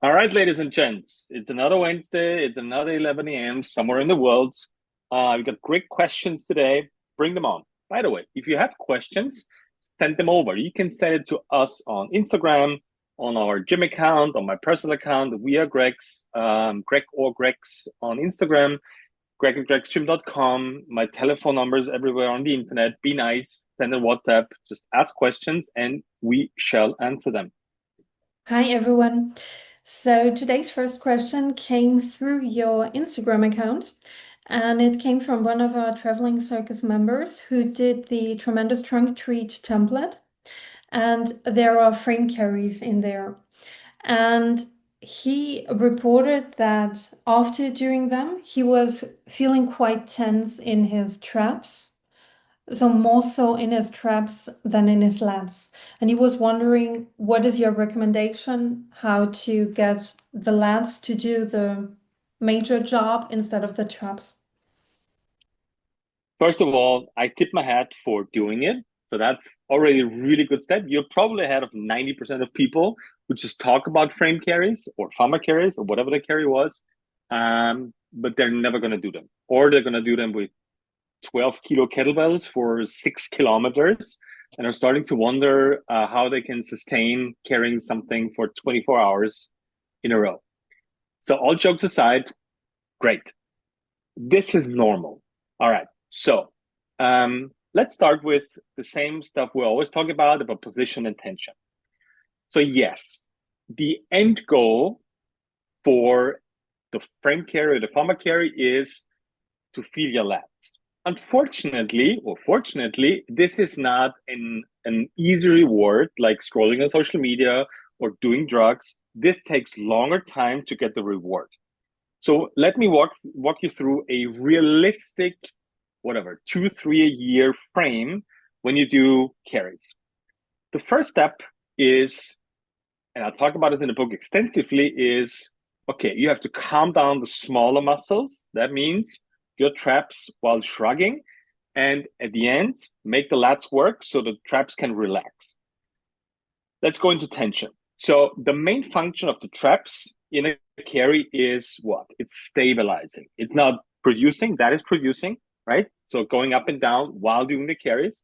All right, ladies and gents, it's another Wednesday. It's another 11 a.m. somewhere in the world. We've got great questions today. Bring them on. By the way, if you have questions, send them over. You can send it to us on Instagram, on our gym account, on my personal account. We are Greg's, Greg or Greg's on Instagram, Greg at gregsgym.com. My telephone number is everywhere on the internet. Be nice, send a WhatsApp, just ask questions and we shall answer them. Hi everyone. So today's first question came through your Instagram account, and it came from one of our traveling circus members who did the tremendous trunk treat template. And there are frame carries in there. And he reported that after doing them, he was feeling quite tense in his traps. So more so in his traps than in his lats. And he was wondering, what is your recommendation how to get the lats to do the major job instead of the traps? First of all, I tip my hat for doing it. So that's already a really good step. You're probably ahead of 90% of people who just talk about frame carries or farmer carries or whatever the carry was, but they're never going to do them. Or they're going to do them with 12 kilo kettlebells for 6 kilometers and are starting to wonder how they can sustain carrying something for 24 hours in a row. So, all jokes aside, great. This is normal. All right. So let's start with the same stuff we always talk about position and tension. So yes, the end goal for the frame carry or the farmer carry is to feel your lats. Unfortunately, or fortunately, this is not an easy reward like scrolling on social media or doing drugs. This takes longer time to get the reward. So let me walk you through a realistic, whatever, 2-3 a year frame when you do carries. The first step is, and I'll talk about it in the book extensively, is okay, you have to calm down the smaller muscles. That means your traps while shrugging, and at the end, make the lats work so the traps can relax. Let's go into tension. So the main function of the traps in a carry is what? It's stabilizing. It's not producing, that is producing, right? So going up and down while doing the carries,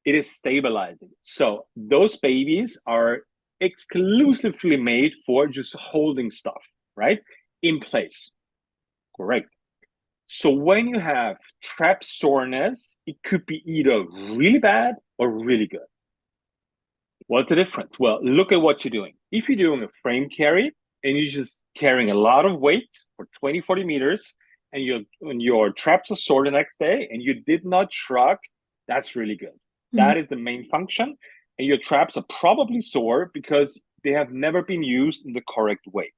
it is stabilizing. So those babies are exclusively made for just holding stuff, right? In place. Great. So when you have trap soreness, it could be either really bad or really good. What's the difference? Well, look at what you're doing. If you're doing a frame carry and you're just carrying a lot of weight for 20, 40 meters, and your traps are sore the next day and you did not shrug, that's really good. Mhm. That is the main function. And your traps are probably sore because they have never been used in the correct way.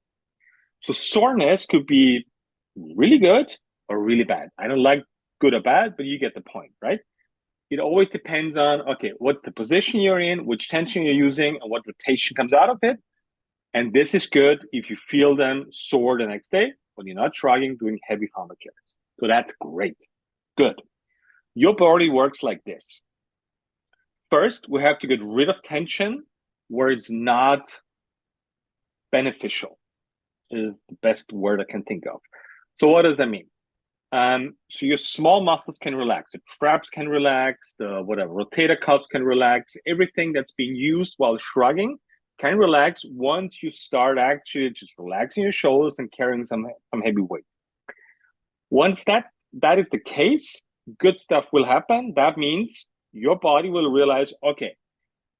So soreness could be really good or really bad. I don't like good or bad, but you get the point, right? It always depends on, okay, what's the position you're in, which tension you're using, and what rotation comes out of it. And this is good if you feel them sore the next day when you're not shrugging, doing heavy farmer carries. So that's great. Good. Your body works like this. First, we have to get rid of tension where it's not beneficial, is the best word I can think of. So what does that mean? So your small muscles can relax, the traps can relax, the whatever rotator cuffs can relax, everything that's being used while shrugging can relax once you start actually just relaxing your shoulders and carrying some heavy weight. Once that is the case, good stuff will happen. That means your body will realize, okay,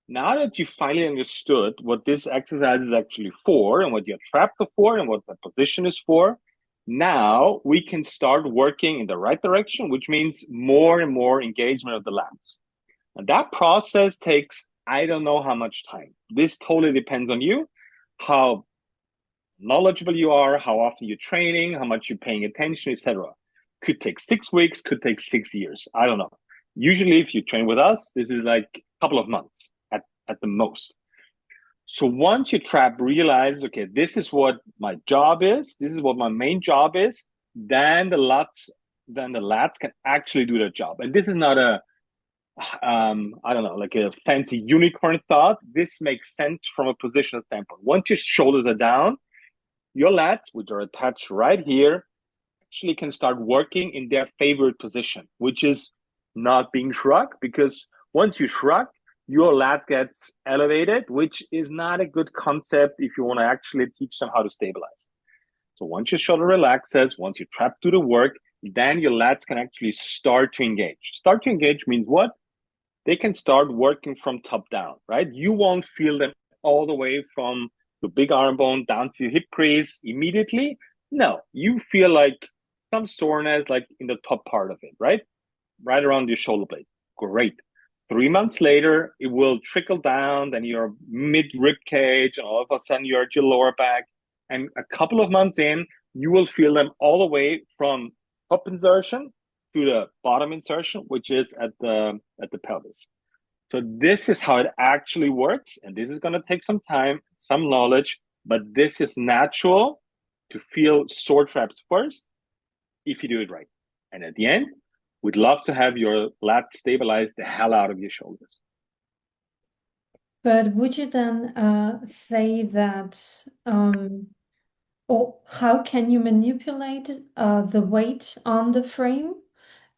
now that you finally understood what this exercise is actually for and what your traps are for and what the position is for, now we can start working in the right direction, which means more and more engagement of the lats. And that process takes, I don't know how much time. This totally depends on you, how knowledgeable you are, how often you're training, how much you're paying attention, etc. Could take 6 weeks, could take 6 years. I don't know. Usually, if you train with us, this is like a couple of months at the most. So once your trap realizes, okay, this is what my job is, this is what my main job is, then the lats can actually do their job. And this is not I don't know, like a fancy unicorn thought. This makes sense from a positional standpoint. Once your shoulders are down, your lats, which are attached right here, actually can start working in their favorite position, which is not being shrugged, because once you shrug, your lat gets elevated, which is not a good concept if you want to actually teach them how to stabilize. So once your shoulder relaxes, once you trap through the work, then your lats can actually start to engage. Start to engage means what? They can start working from top down, right? You won't feel them all the way from the big arm bone down to your hip crease immediately. No, you feel like some soreness like in the top part of it, right? Right around your shoulder blade. Great. 3 months later, it will trickle down, then your mid rib cage, and all of a sudden you're at your lower back. And a couple of months in, you will feel them all the way from top insertion to the bottom insertion, which is at the pelvis. So this is how it actually works, and this is going to take some time, some knowledge, but this is natural to feel sore traps first if you do it right. And at the end, we'd love to have your lats stabilize the hell out of your shoulders. But would you then say that, or how can you manipulate the weight on the frame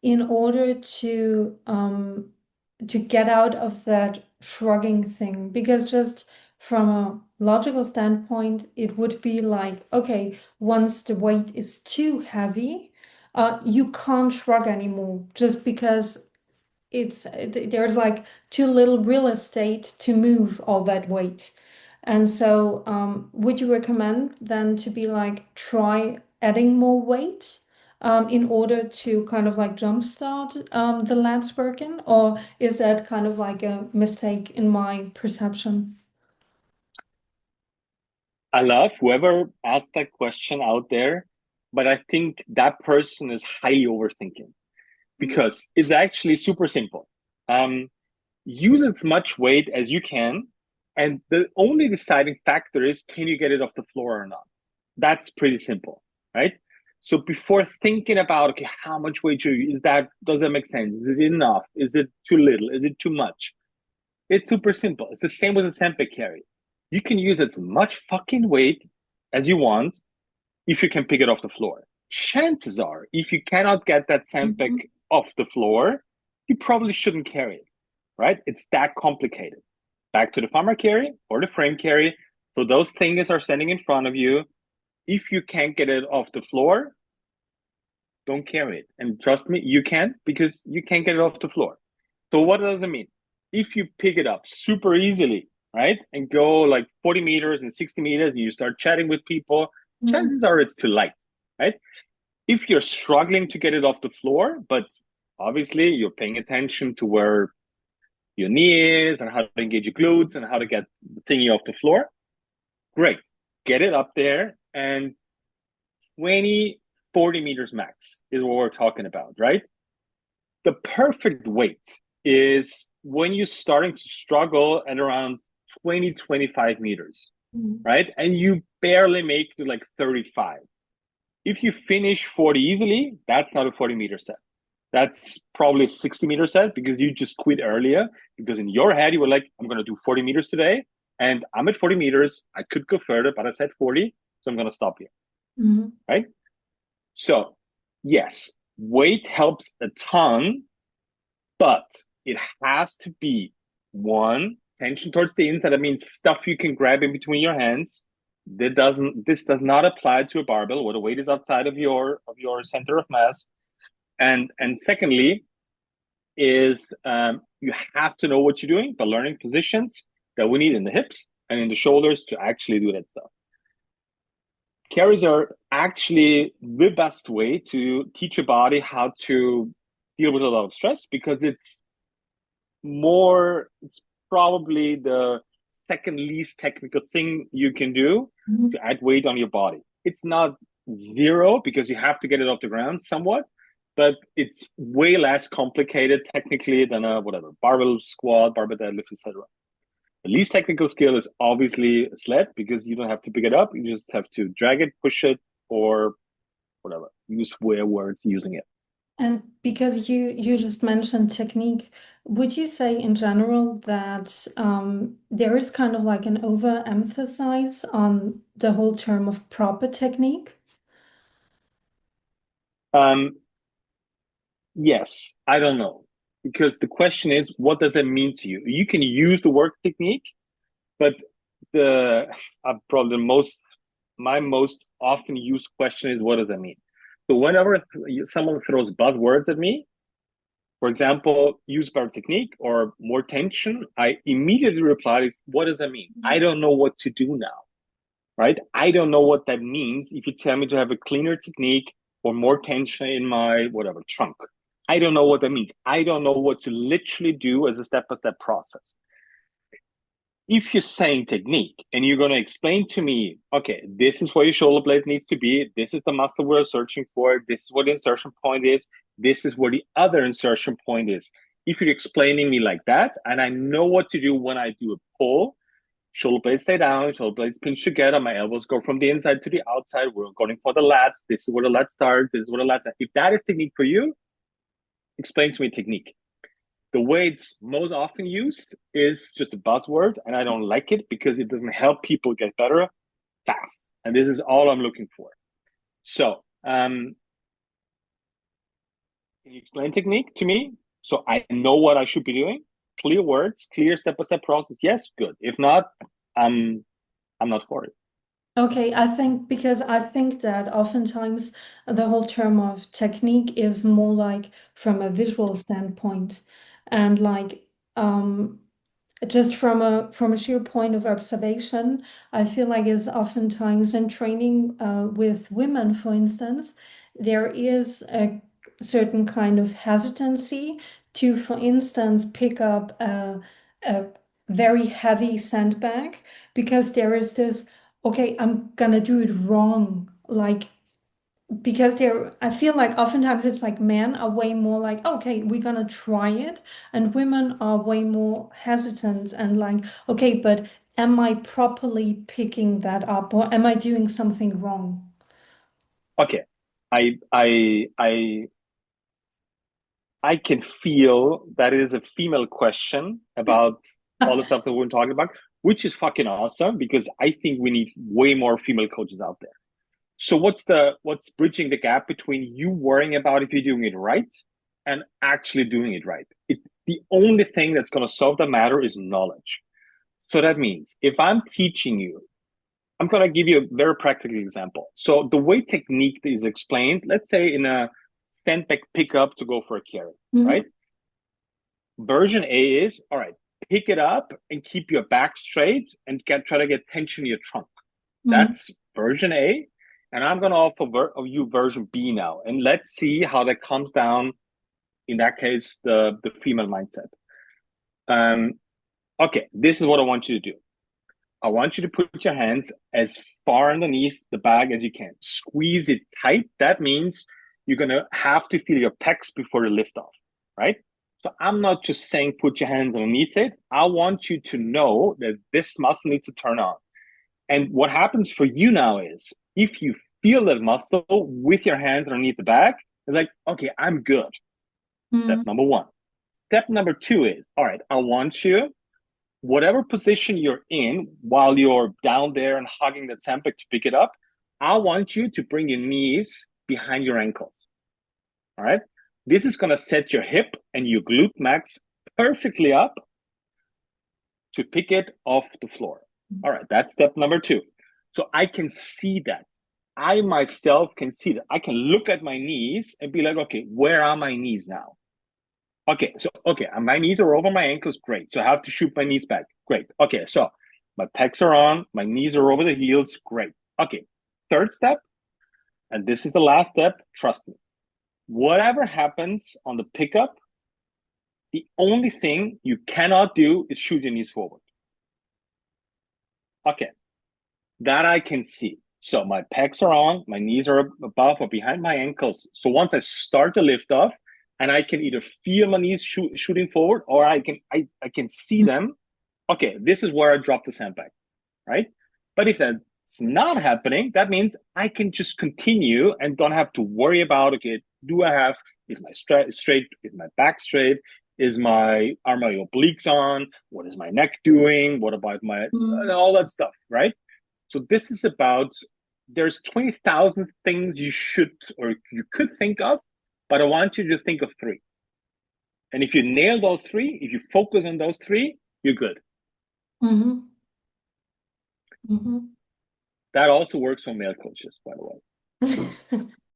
in order to get out of that shrugging thing? Because just from a logical standpoint, it would be like, okay, once the weight is too heavy, you can't shrug anymore just because there's like too little real estate to move all that weight. And so, would you recommend then to be like try adding more weight in order to kind of like jumpstart the lats working, or is that kind of like a mistake in my perception? I love whoever asked that question out there, but I think that person is highly overthinking because it's actually super simple. Um, Use as much weight as you can, and the only deciding factor is can you get it off the floor or not. That's pretty simple, right? So before thinking about okay, how much weight is that, does that make sense? Is it enough? Is it too little? Is it too much? It's super simple. It's the same with a Sempe carry. You can use as much fucking weight as you want if you can pick it off the floor. Chances are, if you cannot get that Sempe Mhm. off the floor, you probably shouldn't carry it, right? It's that complicated. Back to the farmer carry or the frame carry. So those things are standing in front of you. If you can't get it off the floor, don't carry it. And trust me, you can because you can't get it off the floor. So what does it mean? If you pick it up super easily, right, and go like 40 meters and 60 meters and you start chatting with people, Mhm. chances are it's too light, right? If you're struggling to get it off the floor, but obviously you're paying attention to where your knee is and how to engage your glutes and how to get the thingy off the floor, great. Get it up there and 20, 40 meters max is what we're talking about, right? The perfect weight is when you're starting to struggle at around 20, 25 meters, Mhm. right? And you barely make to like 35. If you finish 40 easily, that's not a 40-meter set. That's probably a 60-meter set because you just quit earlier. Because in your head, you were like, I'm going to do 40 meters today. And I'm at 40 meters. I could go further, but I said 40. So I'm going to stop here. Mhm. Right. So, yes, weight helps a ton, but it has to be one tension towards the inside. That means stuff you can grab in between your hands. This does not apply to a barbell where the weight is outside of your center of mass. And secondly, is you have to know what you're doing by learning positions that we need in the hips and in the shoulders to actually do that stuff. Carries are actually the best way to teach your body how to deal with a lot of stress because it's probably the second least technical thing you can do Mhm. to add weight on your body. It's not zero because you have to get it off the ground somewhat, but it's way less complicated technically than a whatever barbell squat, barbell deadlift, etc. The least technical skill is obviously a sled because you don't have to pick it up. You just have to drag it, push it, or whatever. Use where words using it. And because you just mentioned technique, would you say in general that there is kind of like an overemphasis on the whole term of proper technique? Um, yes, I don't know. Because the question is, what does it mean to you? You can use the word technique, but the probably the most my most often used question is, what does that mean? So whenever someone throws buzzwords at me, for example, use better technique or more tension, I immediately reply, what does that mean? I don't know what to do now, right? I don't know what that means if you tell me to have a cleaner technique or more tension in my whatever trunk. I don't know what that means. I don't know what to literally do as a step-by-step process. If you're saying technique and you're going to explain to me, okay, this is where your shoulder blade needs to be, this is the muscle we're searching for, this is what the insertion point is, this is where the other insertion point is. If you're explaining me like that, and I know what to do when I do a pull, shoulder blades stay down, shoulder blades pinch together, my elbows go from the inside to the outside, we're going for the lats, this is where the lats start, this is where the lats are. If that is technique for you, explain to me technique. The way it's most often used is just a buzzword, and I don't like it because it doesn't help people get better fast. And this is all I'm looking for. So, can you explain technique to me so I know what I should be doing? Clear words, clear step-by-step process. Yes, good. If not, I'm not for it. Okay, I think because I think that oftentimes the whole term of technique is more like from a visual standpoint and like just from a sheer point of observation, I feel like is oftentimes in training with women, for instance, there is a certain kind of hesitancy to, for instance, pick up a very heavy sandbag because there is this, okay, I'm gonna do it wrong. Like because I feel like oftentimes it's like men are way more like, okay, we're gonna try it, and women are way more hesitant and like, okay, but am I properly picking that up or am I doing something wrong? Okay. I I I I can feel that it is a female question about all the stuff that we're talking about, which is fucking awesome because I think we need way more female coaches out there. So what's bridging the gap between you worrying about if you're doing it right and actually doing it right? The only thing that's going to solve the matter is knowledge. So that means if I'm teaching you, I'm going to give you a very practical example. So the way technique is explained, let's say in a stand back pickup to go for a carry, right? Mhm. Version A is, all right, pick it up and keep your back straight and try to get tension in your trunk. Mhm. That's version A. And I'm going to offer you version B now. And let's see how that comes down, in that case, the female mindset. Um, okay, this is what I want you to do. I want you to put your hands as far underneath the bag as you can. Squeeze it tight. That means you're going to have to feel your pecs before you lift off, right? So I'm not just saying put your hands underneath it. I want you to know that this muscle needs to turn on. And what happens for you now is if you feel that muscle with your hands underneath the bag, it's like, okay, I'm good. Step Mhm. number one. Step number two is, all right, I want you, whatever position you're in while you're down there and hugging the sandbag to pick it up, I want you to bring your knees behind your ankles. All right. This is going to set your hip and your glute max perfectly up to pick it off the floor. All right. That's step number two. So I can see that. I myself can see that. I can look at my knees and be like, okay, where are my knees now? Okay, my knees are over my ankles. Great. So I have to shoot my knees back. Great. Okay, so my pecs are on, my knees are over the heels. Great. Okay, third step, and this is the last step. Trust me. Whatever happens on the pickup, the only thing you cannot do is shoot your knees forward. Okay, that I can see. So my pecs are on, my knees are above or behind my ankles. So once I start to lift off, and I can either feel my knees shooting forward, or I can see them. Okay, this is where I drop the sandbag, right? But if that's not happening, that means I can just continue and don't have to worry about, okay, do I have Is my straight? Is my back straight? Are my obliques on? What is my neck doing? What about my Mm. all that stuff, right? So this is about there's 20,000 things you should or you could think of, but I want you to think of three. And if you nail those three, if you focus on those three, you're good. Mm-hmm. Mm-hmm. That also works for male coaches, by the way.